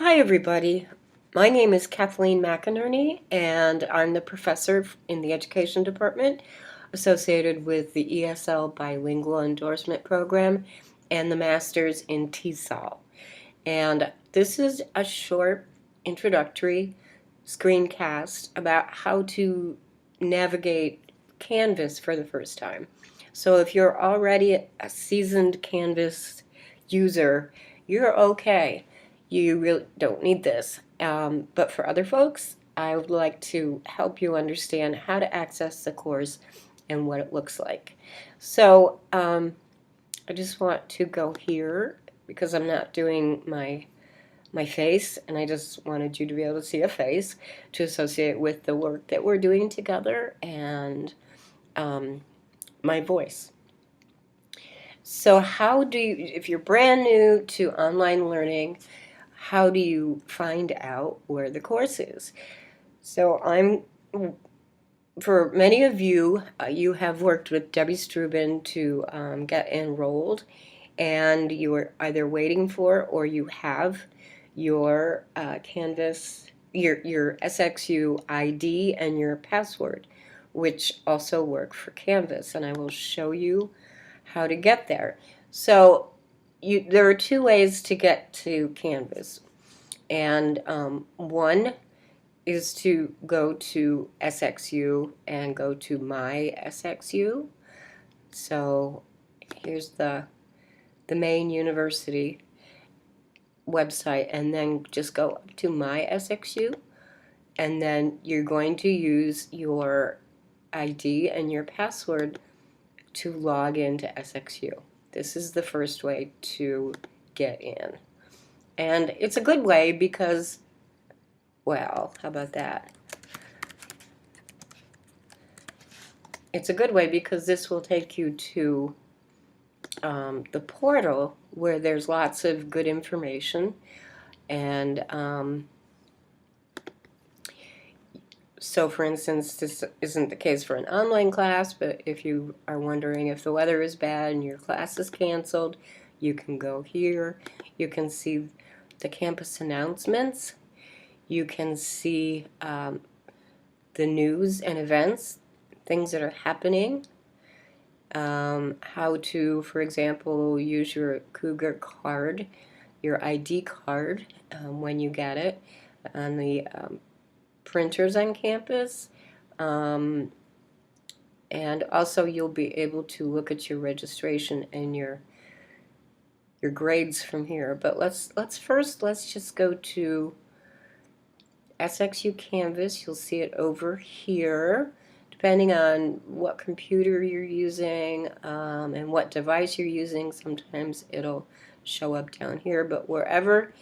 Hi everybody, my name is Kathleen McInerney and I'm the professor in the education department associated with the ESL Bilingual Endorsement Program and the Masters in TESOL. And this is a short introductory screencast about how to navigate Canvas for the first time. So if you're already a seasoned Canvas user, you're okay. You really don't need this. But for other folks, I would like to help you understand how to access the course and what it looks like. So I just want to go here because I'm not doing my face, and I just wanted you to be able to see a face to associate with the work that we're doing together and my voice. So how do you, if you're brand new to online learning, how do you find out where the course is? So for many of you, you have worked with Debbie Strubin to get enrolled, and you are either waiting for or you have your Canvas, your SXU ID and your password, which also work for Canvas, and I will show you how to get there. So there are two ways to get to Canvas, and one is to go to SXU and go to My SXU. So here's the main university website, and then just go up to My SXU, and then you're going to use your ID and your password to log into SXU. This is the first way to get in. And it's a good way because, well, how about that? It's a good way because this will take you to the portal where there's lots of good information. And so, for instance, this isn't the case for an online class, but if you are wondering if the weather is bad and your class is canceled, you can go here. You can see the campus announcements. You can see the news and events, things that are happening, how to, for example, use your Cougar card, your ID card when you get it, on the printers on campus, and also you'll be able to look at your registration and your grades from here. But let's just go to SXU Canvas. You'll see it over here, depending on what computer you're using and what device you're using. Sometimes it'll show up down here, but wherever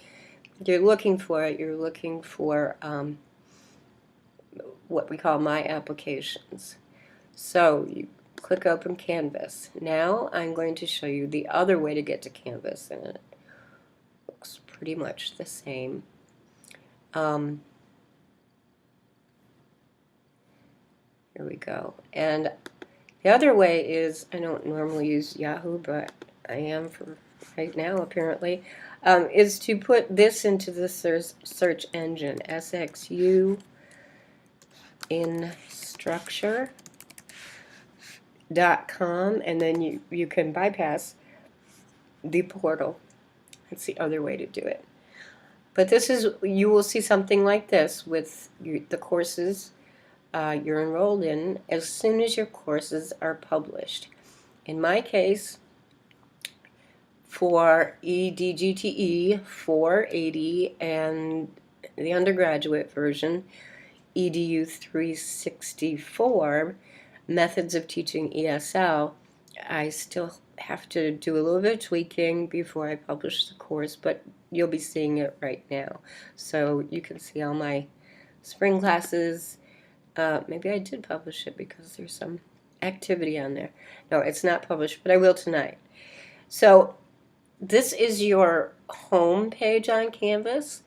you're looking for it, you're looking for what we call My Applications. So you click Open Canvas. Now I'm going to show you the other way to get to Canvas, and it looks pretty much the same. Here we go. And the other way is, I don't normally use Yahoo, but I am for right now apparently, is to put this into the search engine, SXU instructure.com, and then you can bypass the portal. That's the other way to do it. But this is, you will see something like this with the courses you're enrolled in as soon as your courses are published. In my case, for EDGTE 480 and the undergraduate version, EDU 364, Methods of Teaching ESL, I still have to do a little bit of tweaking before I publish the course, but you'll be seeing it right now. So you can see all my spring classes. Maybe I did publish it because there's some activity on there. No, it's not published, but I will tonight. So this is your home page on Canvas.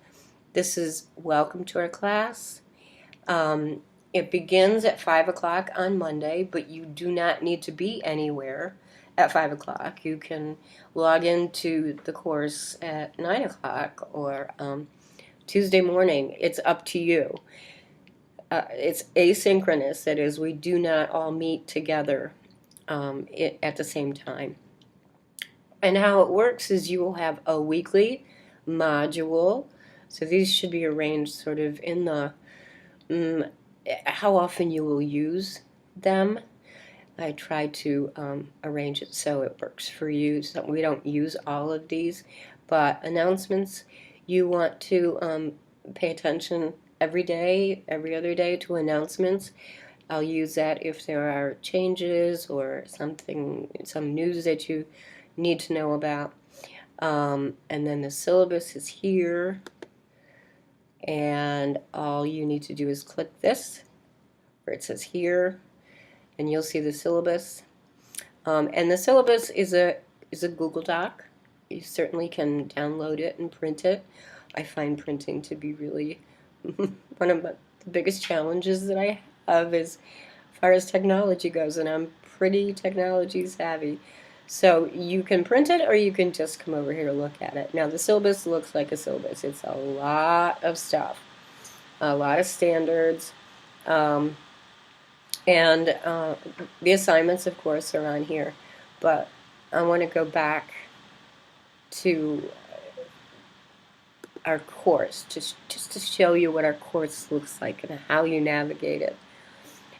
This is Welcome to our class. It begins at 5 o'clock on Monday, but you do not need to be anywhere at 5 o'clock. You can log into the course at 9 o'clock or Tuesday morning, it's up to you. It's asynchronous, that is, we do not all meet together at the same time. And how it works is you will have a weekly module. So these should be arranged sort of in the how often you will use them. I try to arrange it so it works for you. So we don't use all of these, but announcements, you want to pay attention every day, every other day to announcements. I'll use that if there are changes or something, some news that you need to know about. And then the syllabus is here, and all you need to do is click this where it says here, and you'll see the syllabus. And the syllabus is a Google Doc. You certainly can download it and print it. I find printing to be really one of the biggest challenges that I have as far as technology goes, and I'm pretty technology savvy. So you can print it, or you can just come over here to look at it. Now the syllabus looks like a syllabus. It's a lot of stuff, a lot of standards, and the assignments, of course, are on here. But I want to go back to our course, just to show you what our course looks like and how you navigate it.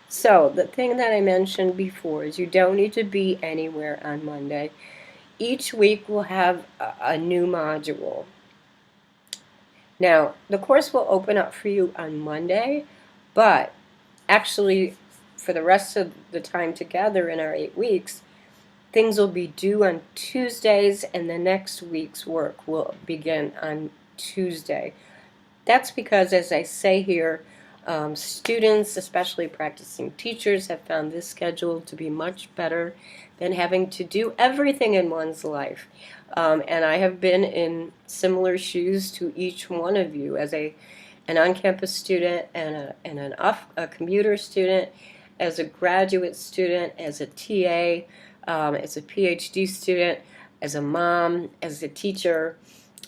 So the thing that I mentioned before is you don't need to be anywhere on Monday. Each week we'll have a new module. Now, the course will open up for you on Monday, but actually for the rest of the time together in our 8 weeks, things will be due on Tuesdays, and the next week's work will begin on Tuesday. That's because, as I say here, students, especially practicing teachers, have found this schedule to be much better than having to do everything in one's life. And I have been in similar shoes to each one of you as an on-campus student and a commuter student, as a graduate student, as a TA, as a PhD student, as a mom, as a teacher,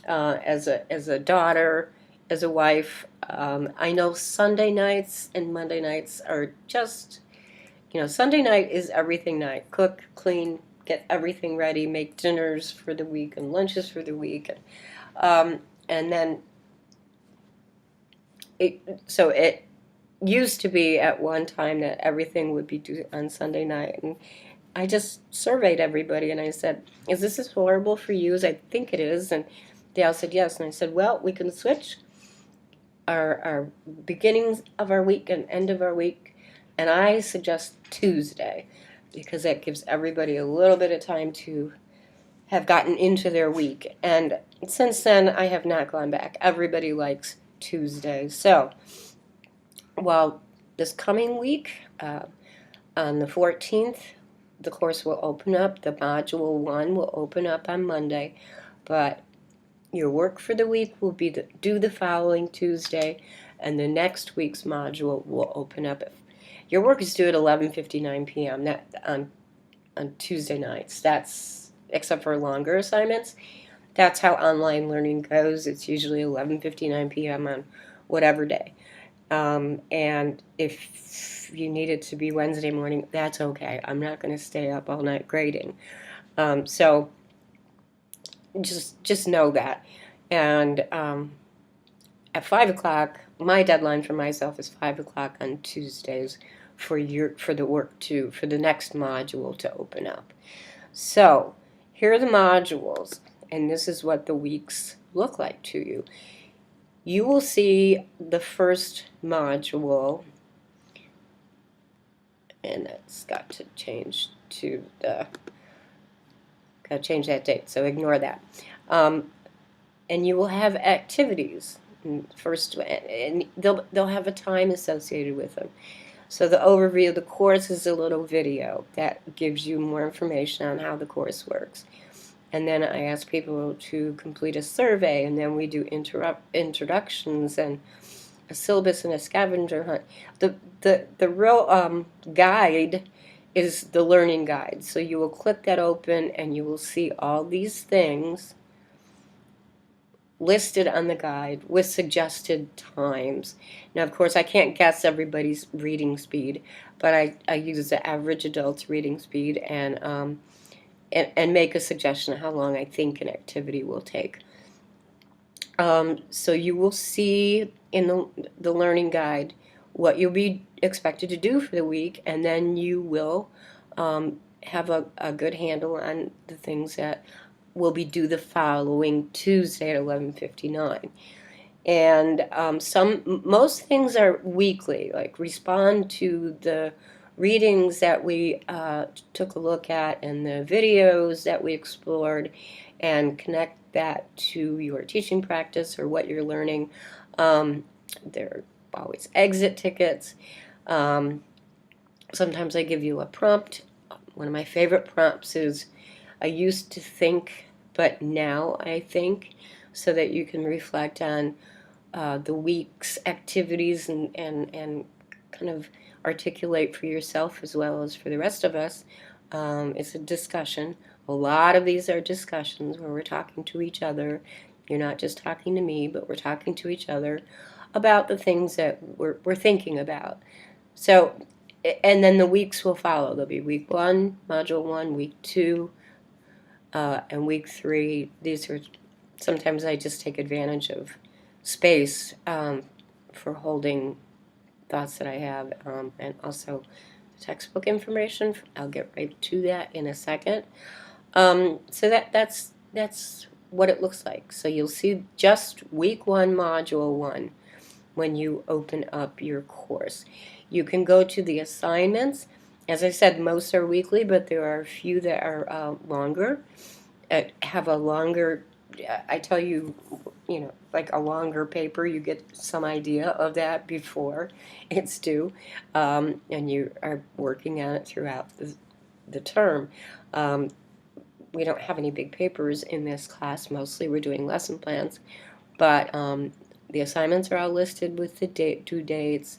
as a daughter, as a wife. I know Sunday nights and Monday nights are just, Sunday night is everything night. Cook, clean, get everything ready, make dinners for the week and lunches for the week. And then, so it used to be at one time that everything would be due on Sunday night. And I just surveyed everybody and I said, is this as horrible for you as I think it is? And they all said yes. And I said, well, we can switch our beginnings of our week and end of our week, and I suggest Tuesday because that gives everybody a little bit of time to have gotten into their week. And since then, I have not gone back. Everybody likes Tuesday. So, well, this coming week, on the 14th, the course will open up. The Module 1 will open up on Monday, but your work for the week will be due the following Tuesday, and the next week's module will open up. Your work is due at 11:59 p.m. on Tuesday nights. That's, except for longer assignments, that's how online learning goes. It's usually 11:59 p.m. on whatever day. And if you need it to be Wednesday morning, that's okay. I'm not going to stay up all night grading. So just know that. And at 5 o'clock, my deadline for myself is 5 o'clock on Tuesdays for the next module to open up. So here are the modules, and this is what the weeks look like to you. You will see the first module, and that's got to change to change that date, so ignore that. And you will have activities first, and they'll have a time associated with them. So the overview of the course is a little video that gives you more information on how the course works. And then I ask people to complete a survey, and then we do introductions and a syllabus and a scavenger hunt. The real guide is the learning guide. So you will click that open and you will see all these things listed on the guide with suggested times. Now, of course, I can't guess everybody's reading speed, but I use the average adult's reading speed and make a suggestion of how long I think an activity will take. So you will see in the learning guide what you'll be expected to do for the week, and then you will have a good handle on the things that will be due the following Tuesday at 11:59. And most things are weekly, like respond to the readings that we took a look at and the videos that we explored, and connect that to your teaching practice or what you're learning. There are always exit tickets. Sometimes I give you a prompt. One of my favorite prompts is, I used to think, but now I think, so that you can reflect on the week's activities and kind of articulate for yourself as well as for the rest of us. It's a discussion. A lot of these are discussions where we're talking to each other. You're not just talking to me, but we're talking to each other about the things that we're thinking about. So, and then the weeks will follow. There'll be week 1, module 1, week 2, and week 3. These are, sometimes I just take advantage of space for holding thoughts that I have, and also the textbook information. I'll get right to that in a second. So that's what it looks like. So you'll see just week 1, module 1 when you open up your course. You can go to the assignments. As I said, most are weekly, but there are a few that are longer, have a longer, I tell you, like a longer paper. You get some idea of that before it's due, and you are working on it throughout the term. We don't have any big papers in this class. Mostly we're doing lesson plans, but the assignments are all listed with the due dates.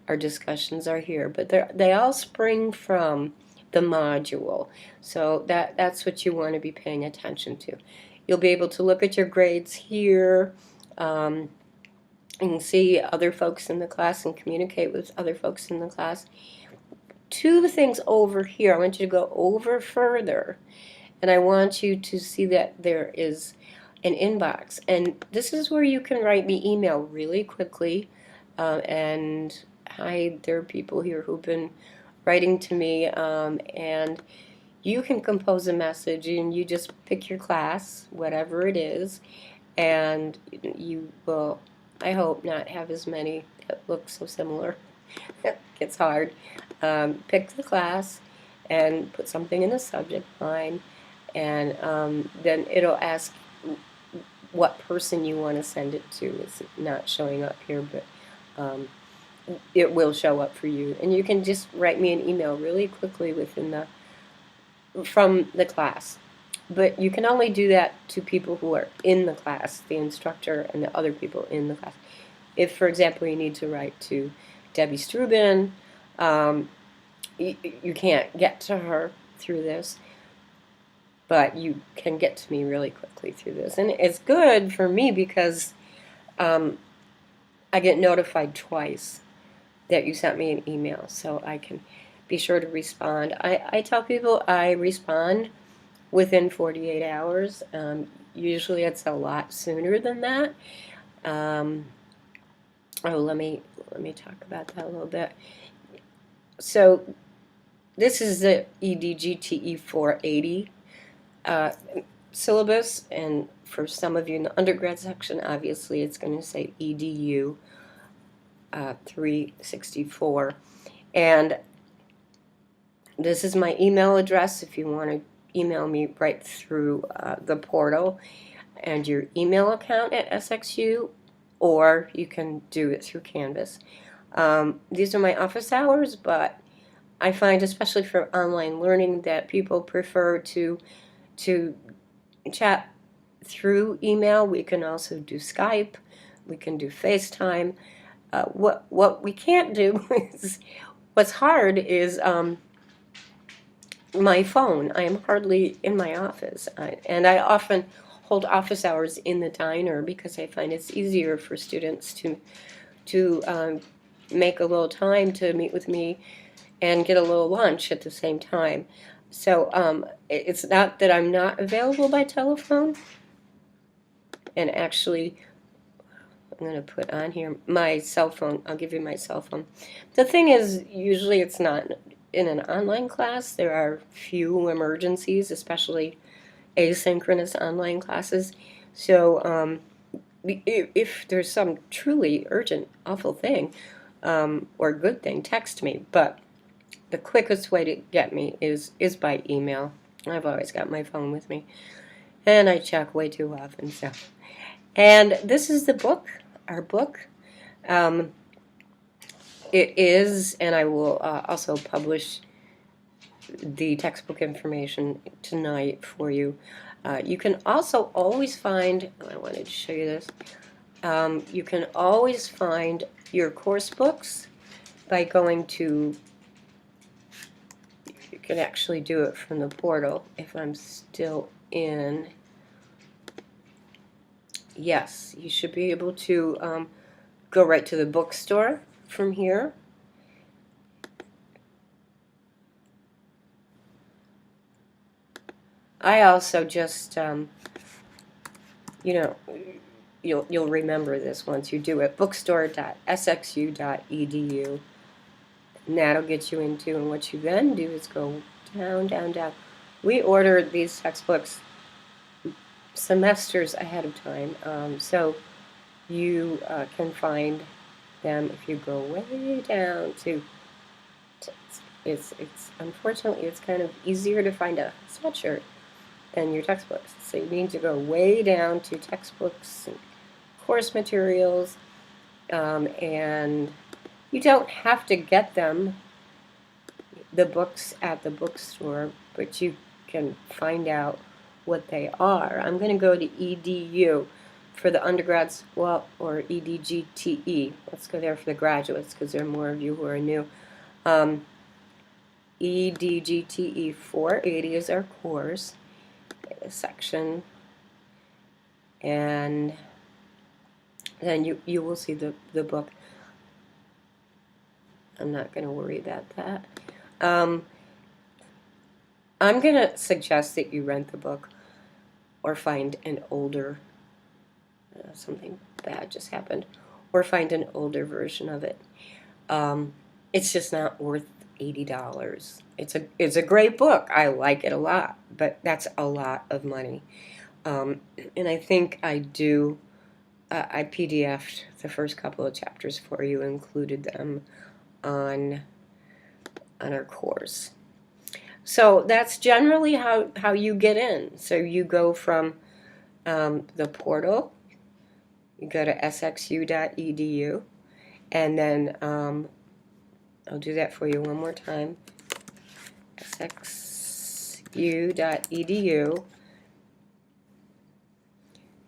Our discussions are here, but they all spring from the module. So that's what you want to be paying attention to. You'll be able to look at your grades here, and see other folks in the class and communicate with other folks in the class. 2 things over here, I want you to go over further, and I want you to see that there is an inbox. And this is where you can write me email really quickly. And there are people here who've been writing to me, and you can compose a message, and you just pick your class, whatever it is, and you will, I hope, not have as many that look so similar. It's hard. Pick the class and put something in the subject line, and then it'll ask what person you want to send it to. It's not showing up here, but it will show up for you, and you can just write me an email really quickly from the class. But you can only do that to people who are in the class, the instructor and the other people in the class. If, for example, you need to write to Debbie Strubin, you can't get to her through this, but you can get to me really quickly through this. And it's good for me because I get notified twice that you sent me an email, so I can be sure to respond. I tell people I respond within 48 hours. Usually it's a lot sooner than that. Let me talk about that a little bit. So this is the EDGTE 480 syllabus, and for some of you in the undergrad section, obviously it's going to say EDU 364. And this is my email address if you want to email me right through the portal and your email account at SXU, or you can do it through Canvas. These are my office hours, but I find, especially for online learning, that people prefer to chat through email. We can also do Skype. We can do FaceTime. What we can't do is, what's hard is my phone. I am hardly in my office, and I often hold office hours in the diner because I find it's easier for students to make a little time to meet with me and get a little lunch at the same time. So it's not that I'm not available by telephone. And actually, I'm going to put on here my cell phone. I'll give you my cell phone. The thing is, usually it's not in an online class. There are few emergencies, especially asynchronous online classes. So if there's some truly urgent, awful thing or good thing, text me. But the quickest way to get me is by email. I've always got my phone with me, and I check way too often. So, and this is the book, our book. It is, and I will also publish the textbook information tonight for you. You can also always find, I wanted to show you this, you can always find your course books by going to, you can actually do it from the portal if I'm still in. Yes, you should be able to go right to the bookstore from here. I also just, you know, you'll remember this once you do it, bookstore.sxu.edu. And that'll get you into, and what you then do is go down, down, down. We ordered these textbooks semesters ahead of time, so you can find them if you go way down to it's unfortunately it's kind of easier to find a sweatshirt than your textbooks. So you need to go way down to textbooks and course materials, and you don't have to get them, the books, at the bookstore, but you can find out what they are. I'm going to go to EDU for the undergrads, well, or EDGTE. Let's go there for the graduates because there are more of you who are new. EDGTE 480 is our course section, and then you will see the book. I'm not going to worry about that. I'm going to suggest that you rent the book or find an older, something bad just happened, or find an older version of it. It's just not worth $80. It's a great book. I like it a lot, but that's a lot of money. And I think I PDF'd the first couple of chapters for you, included them on our course. So that's generally how you get in. So you go from the portal, you go to sxu.edu, and then I'll do that for you one more time, sxu.edu,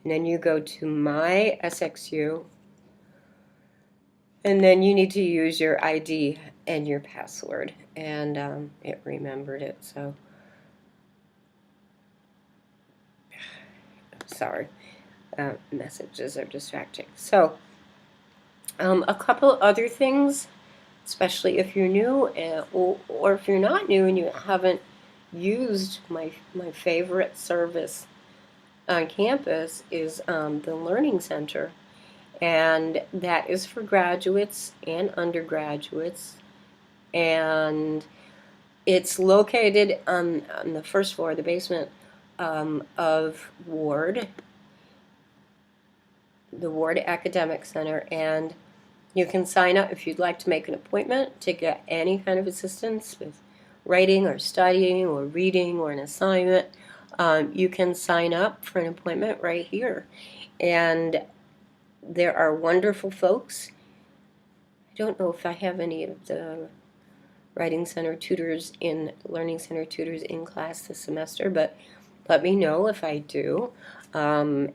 and then you go to My SXU, and then you need to use your ID and your password, and it remembered it, so sorry, messages are distracting. So a couple other things, especially if you're new, or if you're not new and you haven't used my favorite service on campus, is the Learning Center. And that is for graduates and undergraduates, and it's located on the first floor, the basement of Ward, the Ward Academic Center, and you can sign up if you'd like to make an appointment to get any kind of assistance with writing or studying or reading or an assignment. You can sign up for an appointment right here, and there are wonderful folks. I don't know if I have any of the Writing Center tutors Learning Center tutors in class this semester, but let me know if I do. And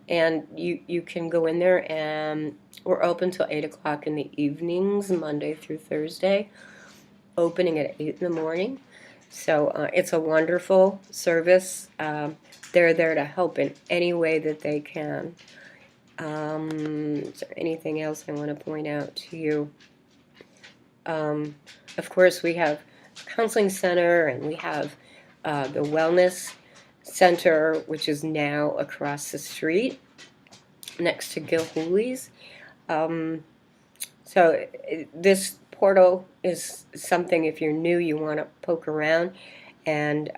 you can go in there, and we're open till 8 o'clock in the evenings, Monday through Thursday, opening at 8 in the morning. So it's a wonderful service. they're there to help in any way that they can. Is there anything else I want to point out to you? Of course, we have counseling center, and we have the wellness center, which is now across the street next to Gilhooly's. So this portal is something, if you're new, you want to poke around and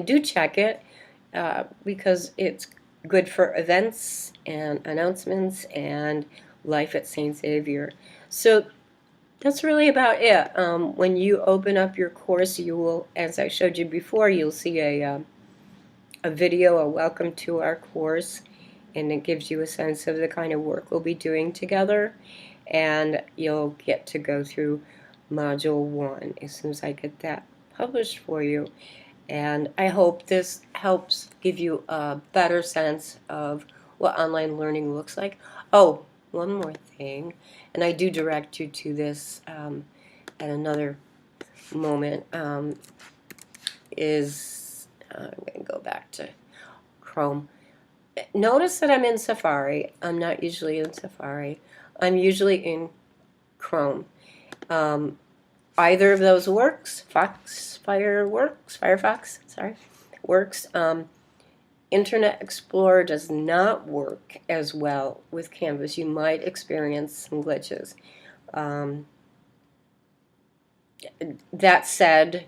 do check it, because it's good for events and announcements and life at St. Xavier. So that's really about it. When you open up your course, you will, as I showed you before, you'll see a video, a welcome to our course, and it gives you a sense of the kind of work we'll be doing together. And you'll get to go through Module 1 as soon as I get that published for you. And I hope this helps give you a better sense of what online learning looks like. Oh, one more thing, and I do direct you to this at another moment, is I'm going to go back to Chrome. Notice that I'm in Safari. I'm not usually in Safari. I'm usually in Chrome. Either of those works. Firefox, sorry, works. Internet Explorer does not work as well with Canvas. You might experience some glitches. That said,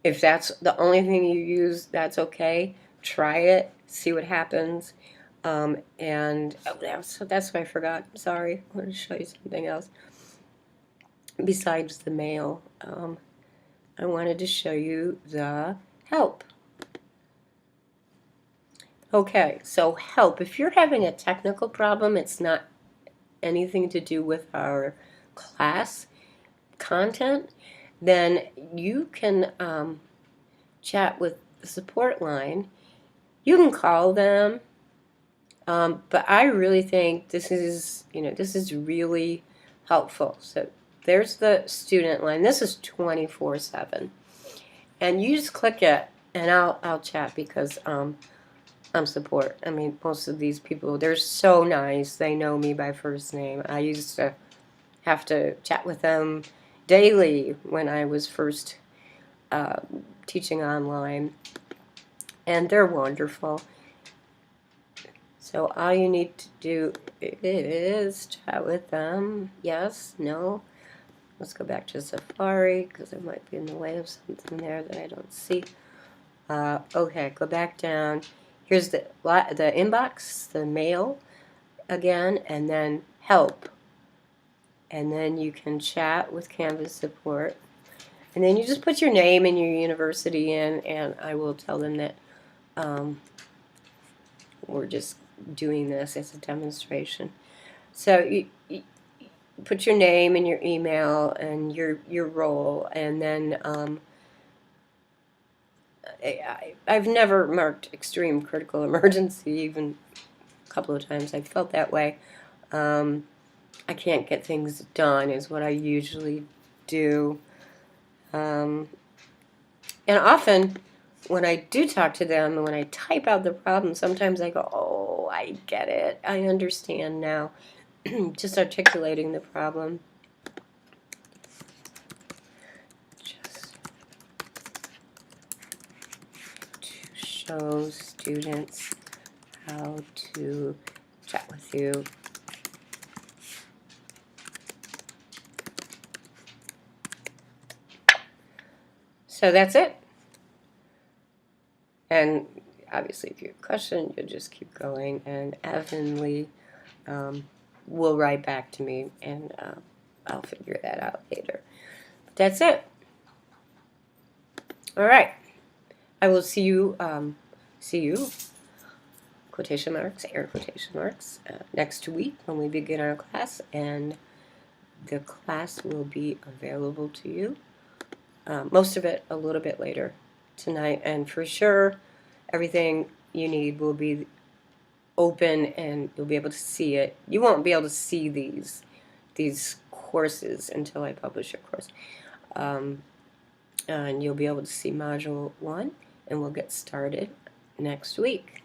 if that's the only thing you use, that's okay. Try it, see what happens. And so that's what I forgot. Sorry, I wanted to show you something else. Besides the mail, I wanted to show you the help. Okay, so help. If you're having a technical problem, it's not anything to do with our class content, then you can chat with the support line. You can call them, but I really think this is really helpful. So there's the student line. This is 24/7, and you just click it, and I'll chat because I'm support. I mean, most of these people, they're so nice. They know me by first name. I used to have to chat with them daily when I was first teaching online, and they're wonderful. So all you need to do is chat with them. Yes, no. Let's go back to Safari because it might be in the way of something there that I don't see. Okay, go back down. Here's the inbox, the mail again, and then help. And then you can chat with Canvas support. And then you just put your name and your university in, and I will tell them that we're just doing this as a demonstration. So you put your name and your email and your role, and then I've never marked extreme critical emergency. Even a couple of times I felt that way. I can't get things done is what I usually do. And often when I do talk to them and when I type out the problem, sometimes I go, oh, I get it. I understand now. Just articulating the problem. Just to show students how to chat with you. So that's it. And obviously, if you have a question, you'll just keep going. And Avonlea will write back to me, and I'll figure that out later. But that's it. All right. I will see you, quotation marks, air quotation marks, next week when we begin our class. And the class will be available to you. Most of it a little bit later tonight, and for sure everything you need will be open and you'll be able to see it. You won't be able to see these courses until I publish a course, and you'll be able to see Module 1, and we'll get started next week.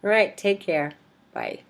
All right, take care. Bye.